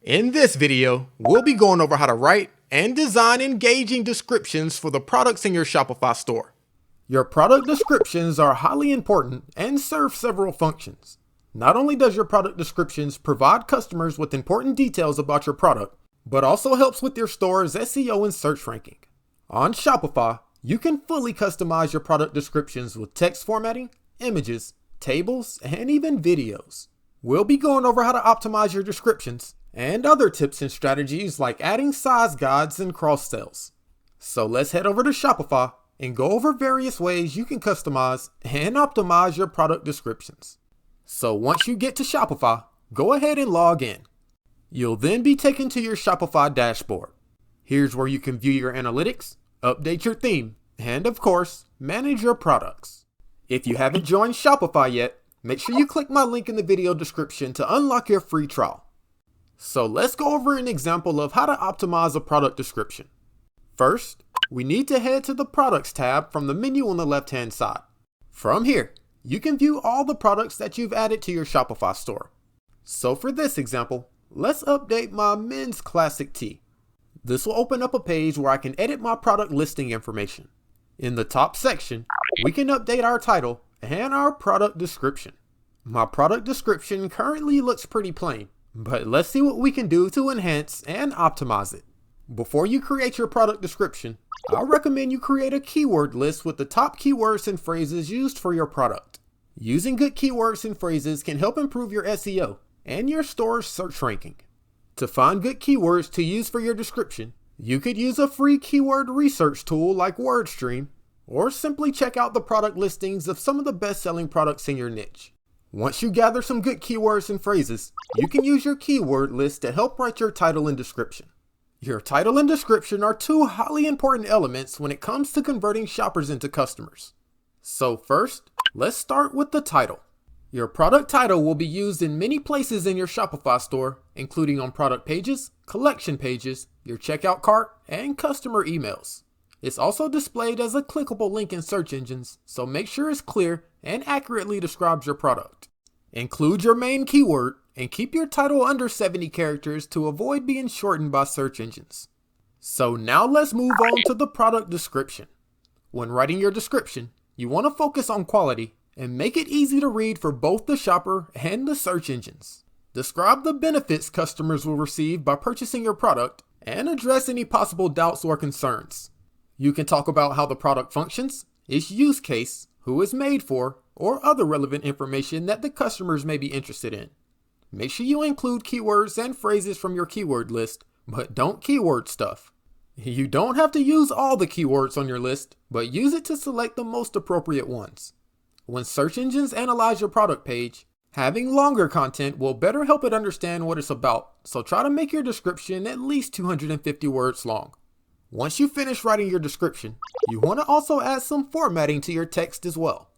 In this video, we'll be going over how to write and design engaging descriptions for the products in your Shopify store. Your product descriptions are highly important and serve several functions. Not only does your product descriptions provide customers with important details about your product, but also helps with your store's SEO and search ranking. On Shopify, you can fully customize your product descriptions with text formatting, images, tables, and even videos. We'll be going over how to optimize your descriptions and other tips and strategies like adding size guides and cross sells. So let's head over to Shopify and go over various ways you can customize and optimize your product descriptions. So once you get to Shopify, go ahead and log in. You'll then be taken to your Shopify dashboard. Here's where you can view your analytics, update your theme, and of course, manage your products. If you haven't joined Shopify yet, make sure you click my link in the video description to unlock your free trial. So let's go over an example of how to optimize a product description. First, we need to head to the Products tab from the menu on the left-hand side. From here, you can view all the products that you've added to your Shopify store. So for this example, let's update my men's classic tee. This will open up a page where I can edit my product listing information. In the top section, we can update our title and our product description. My product description currently looks pretty plain, but let's see what we can do to enhance and optimize it. Before you create your product description, I recommend you create a keyword list with the top keywords and phrases used for your product. Using good keywords and phrases can help improve your SEO and your store's search ranking. To find good keywords to use for your description, you could use a free keyword research tool like WordStream, or simply check out the product listings of some of the best-selling products in your niche. Once you gather some good keywords and phrases, you can use your keyword list to help write your title and description. Your title and description are two highly important elements when it comes to converting shoppers into customers. So first, let's start with the title. Your product title will be used in many places in your Shopify store, including on product pages, collection pages, your checkout cart, and customer emails. It's also displayed as a clickable link in search engines, so make sure it's clear and accurately describes your product. Include your main keyword and keep your title under 70 characters to avoid being shortened by search engines. So now let's move on to the product description. When writing your description, you want to focus on quality and make it easy to read for both the shopper and the search engines. Describe the benefits customers will receive by purchasing your product and address any possible doubts or concerns. You can talk about how the product functions, its use case, who it's made for, or other relevant information that the customers may be interested in. Make sure you include keywords and phrases from your keyword list, but don't keyword stuff. You don't have to use all the keywords on your list, but use it to select the most appropriate ones. When search engines analyze your product page, having longer content will better help it understand what it's about, so try to make your description at least 250 words long. Once you finish writing your description, you want to also add some formatting to your text as well.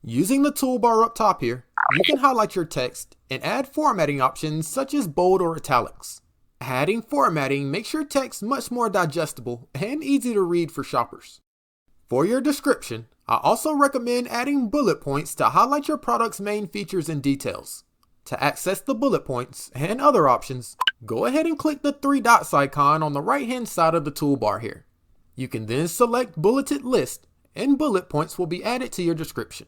Using the toolbar up top here, you can highlight your text and add formatting options such as bold or italics. Adding formatting makes your text much more digestible and easy to read for shoppers. For your description, I also recommend adding bullet points to highlight your product's main features and details. To access the bullet points and other options, go ahead and click the three dots icon on the right-hand side of the toolbar here. You can then select Bulleted List, and bullet points will be added to your description.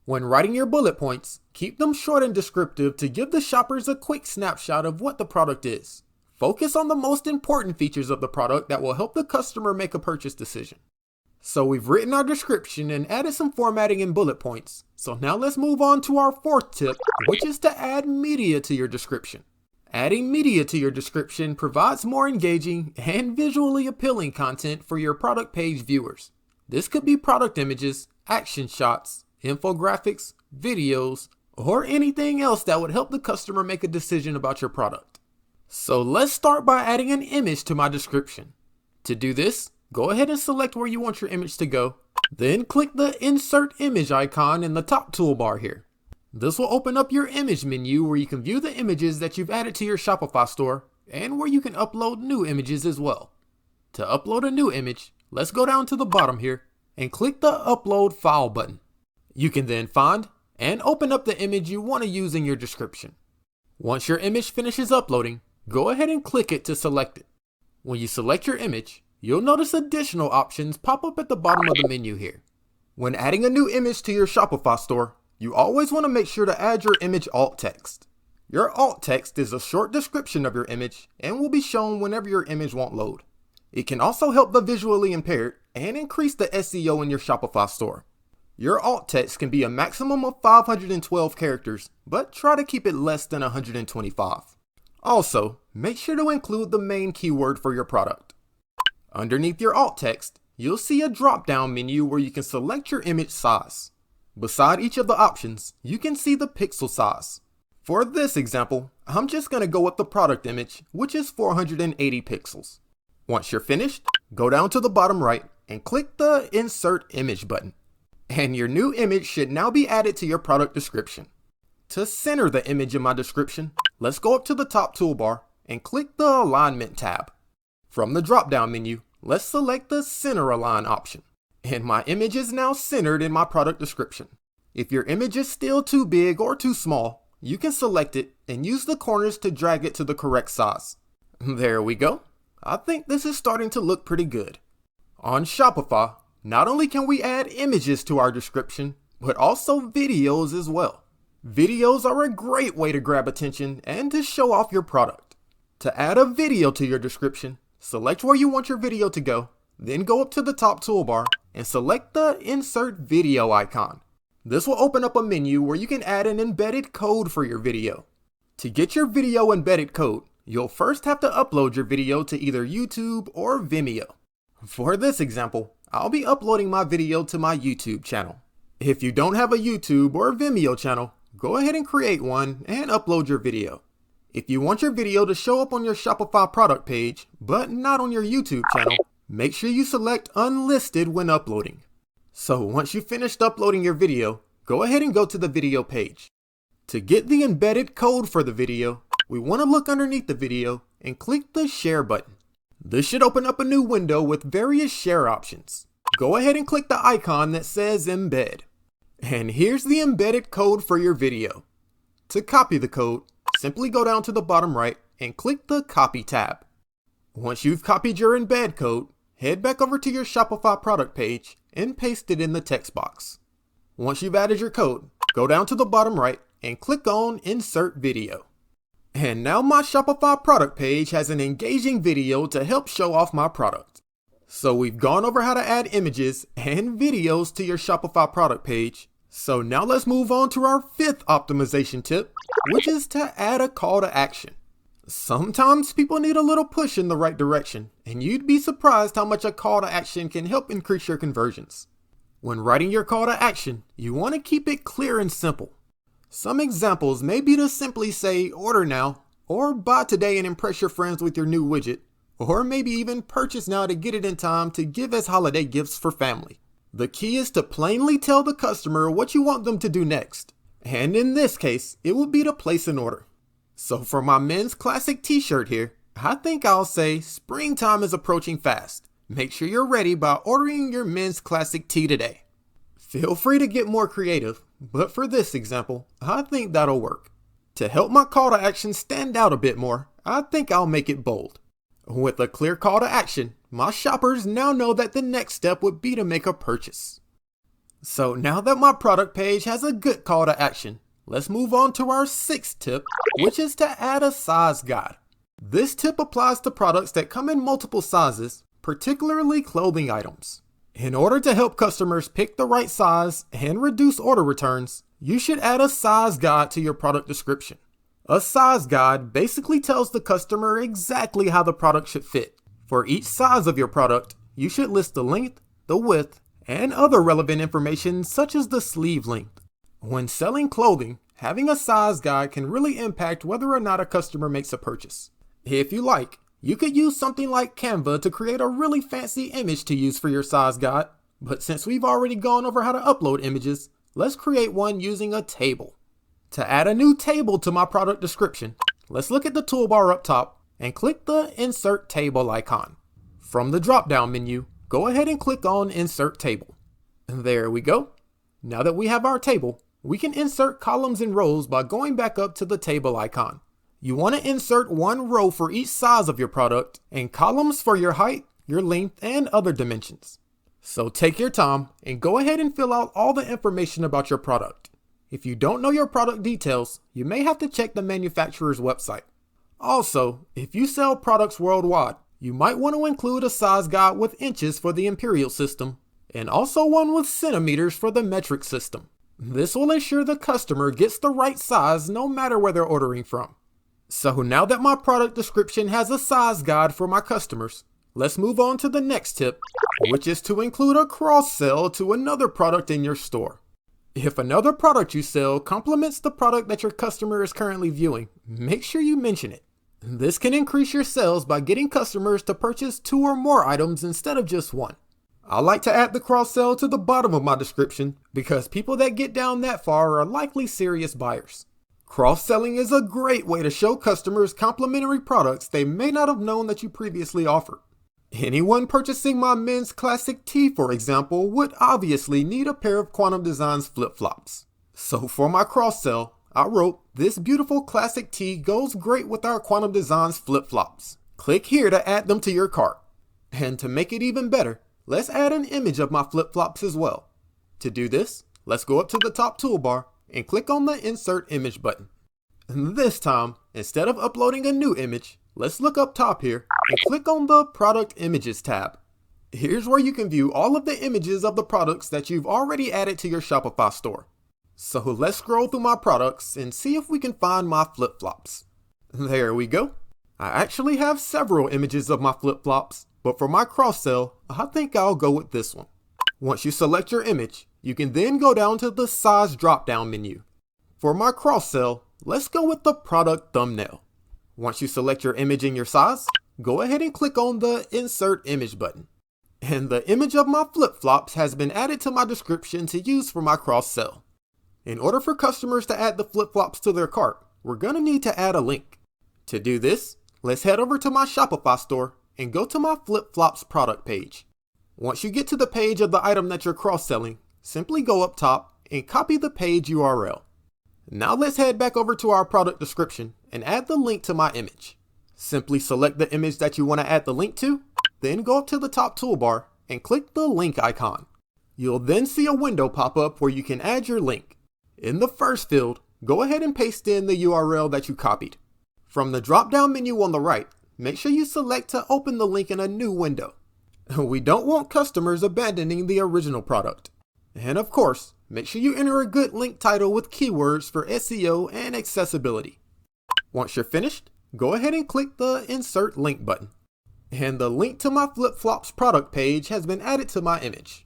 When writing your bullet points, keep them short and descriptive to give the shoppers a quick snapshot of what the product is. Focus on the most important features of the product that will help the customer make a purchase decision. So we've written our description and added some formatting and bullet points. So now let's move on to our fourth tip, which is to add media to your description. Adding media to your description provides more engaging and visually appealing content for your product page viewers. This could be product images, action shots, infographics, videos, or anything else that would help the customer make a decision about your product. So let's start by adding an image to my description. To do this, go ahead and select where you want your image to go, then click the Insert Image icon in the top toolbar here. This will open up your image menu where you can view the images that you've added to your Shopify store and where you can upload new images as well. To upload a new image, let's go down to the bottom here and click the Upload File button. You can then find and open up the image you want to use in your description. Once your image finishes uploading, go ahead and click it to select it. When you select your image, you'll notice additional options pop up at the bottom of the menu here. When adding a new image to your Shopify store, you always want to make sure to add your image alt text. Your alt text is a short description of your image and will be shown whenever your image won't load. It can also help the visually impaired and increase the SEO in your Shopify store. Your alt text can be a maximum of 512 characters, but try to keep it less than 125. Also, make sure to include the main keyword for your product. Underneath your alt text, you'll see a drop-down menu where you can select your image size. Beside each of the options, you can see the pixel size. For this example, I'm just going to go with the product image, which is 480 pixels. Once you're finished, go down to the bottom right and click the Insert Image button. And your new image should now be added to your product description. To center the image in my description, let's go up to the top toolbar and click the Alignment tab. From the drop-down menu, let's select the Center Align option. And my image is now centered in my product description. If your image is still too big or too small, you can select it and use the corners to drag it to the correct size. There we go. I think this is starting to look pretty good. On Shopify, not only can we add images to our description, but also videos as well. Videos are a great way to grab attention and to show off your product. To add a video to your description, select where you want your video to go, then go up to the top toolbar and select the Insert Video icon. This will open up a menu where you can add an embedded code for your video. To get your video embedded code, you'll first have to upload your video to either YouTube or Vimeo. For this example, I'll be uploading my video to my YouTube channel. If you don't have a YouTube or Vimeo channel, go ahead and create one and upload your video. If you want your video to show up on your Shopify product page, but not on your YouTube channel, make sure you select Unlisted when uploading. So once you've finished uploading your video, go ahead and go to the video page. To get the embedded code for the video, we want to look underneath the video and click the Share button. This should open up a new window with various share options. Go ahead and click the icon that says Embed. And here's the embedded code for your video. To copy the code, simply go down to the bottom right and click the Copy tab. Once you've copied your embed code, head back over to your Shopify product page and paste it in the text box. Once you've added your code, go down to the bottom right and click on Insert Video. And now my Shopify product page has an engaging video to help show off my product. So we've gone over how to add images and videos to your Shopify product page. So now let's move on to our fifth optimization tip, which is to add a call to action. Sometimes people need a little push in the right direction, and you'd be surprised how much a call to action can help increase your conversions. When writing your call to action, you want to keep it clear and simple. Some examples may be to simply say order now, or buy today and impress your friends with your new widget, or maybe even purchase now to get it in time to give as holiday gifts for family. The key is to plainly tell the customer what you want them to do next. And in this case, it would be to place an order. So for my men's classic t-shirt here, I think I'll say springtime is approaching fast. Make sure you're ready by ordering your men's classic tee today. Feel free to get more creative, but for this example, I think that'll work. To help my call to action stand out a bit more, I think I'll make it bold. With a clear call to action, my shoppers now know that the next step would be to make a purchase. So now that my product page has a good call to action, let's move on to our sixth tip, which is to add a size guide. This tip applies to products that come in multiple sizes, particularly clothing items. In order to help customers pick the right size and reduce order returns, you should add a size guide to your product description. A size guide basically tells the customer exactly how the product should fit. For each size of your product, you should list the length, the width, and other relevant information such as the sleeve length. When selling clothing, having a size guide can really impact whether or not a customer makes a purchase. If you like, you could use something like Canva to create a really fancy image to use for your size guide, but since we've already gone over how to upload images, let's create one using a table. To add a new table to my product description, let's look at the toolbar up top and click the Insert Table icon. From the drop-down menu, go ahead and click on Insert Table. There we go. Now that we have our table, we can insert columns and rows by going back up to the table icon. You want to insert one row for each size of your product and columns for your height, your length, and other dimensions. So take your time and go ahead and fill out all the information about your product. If you don't know your product details, you may have to check the manufacturer's website. Also, if you sell products worldwide, you might want to include a size guide with inches for the imperial system, and also one with centimeters for the metric system. This will ensure the customer gets the right size no matter where they're ordering from. So now that my product description has a size guide for my customers, let's move on to the next tip, which is to include a cross-sell to another product in your store. If another product you sell complements the product that your customer is currently viewing, make sure you mention it. This can increase your sales by getting customers to purchase 2 or more items instead of just one. I like to add the cross-sell to the bottom of my description because people that get down that far are likely serious buyers. Cross-selling is a great way to show customers complementary products they may not have known that you previously offered. Anyone purchasing my men's classic tee, for example, would obviously need a pair of Quantum Designs flip-flops. So for my cross-sell, I wrote, "This beautiful classic tee goes great with our Quantum Designs flip-flops. Click here to add them to your cart." And to make it even better, let's add an image of my flip-flops as well. To do this, let's go up to the top toolbar and click on the Insert Image button. And this time, instead of uploading a new image, let's look up top here and click on the Product Images tab. Here's where you can view all of the images of the products that you've already added to your Shopify store. So let's scroll through my products and see if we can find my flip-flops. There we go. I actually have several images of my flip-flops, but for my cross-sell, I think I'll go with this one. Once you select your image, you can then go down to the size drop-down menu. For my cross-sell, let's go with the product thumbnail. Once you select your image and your size, go ahead and click on the Insert Image button. And the image of my flip-flops has been added to my description to use for my cross-sell. In order for customers to add the flip-flops to their cart, we're going to need to add a link. To do this, let's head over to my Shopify store and go to my flip-flops product page. Once you get to the page of the item that you're cross-selling, simply go up top and copy the page URL. Now let's head back over to our product description and add the link to my image. Simply select the image that you want to add the link to, then go up to the top toolbar and click the link icon. You'll then see a window pop up where you can add your link. In the first field, go ahead and paste in the URL that you copied. From the drop-down menu on the right, make sure you select to open the link in a new window. We don't want customers abandoning the original product. And of course, make sure you enter a good link title with keywords for SEO and accessibility. Once you're finished, go ahead and click the Insert Link button. And the link to my flip-flops product page has been added to my image.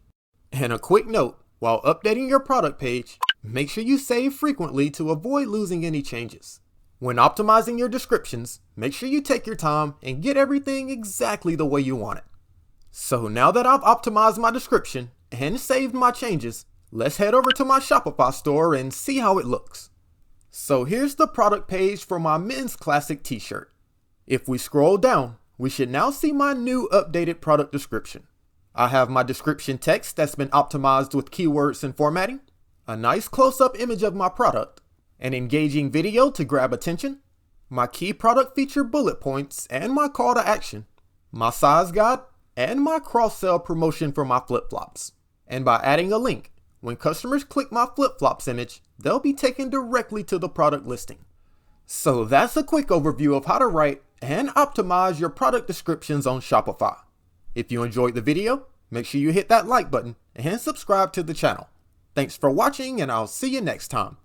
And a quick note, while updating your product page, make sure you save frequently to avoid losing any changes. When optimizing your descriptions, make sure you take your time and get everything exactly the way you want it. So now that I've optimized my description and saved my changes, let's head over to my Shopify store and see how it looks. So here's the product page for my men's classic t-shirt. If we scroll down, we should now see my new updated product description. I have my description text that's been optimized with keywords and formatting, a nice close-up image of my product, an engaging video to grab attention, my key product feature bullet points and my call to action, my size guide, and my cross-sell promotion for my flip-flops. And by adding a link, when customers click my flip-flops image, they'll be taken directly to the product listing. So that's a quick overview of how to write and optimize your product descriptions on Shopify. If you enjoyed the video, make sure you hit that like button and subscribe to the channel. Thanks for watching, and I'll see you next time.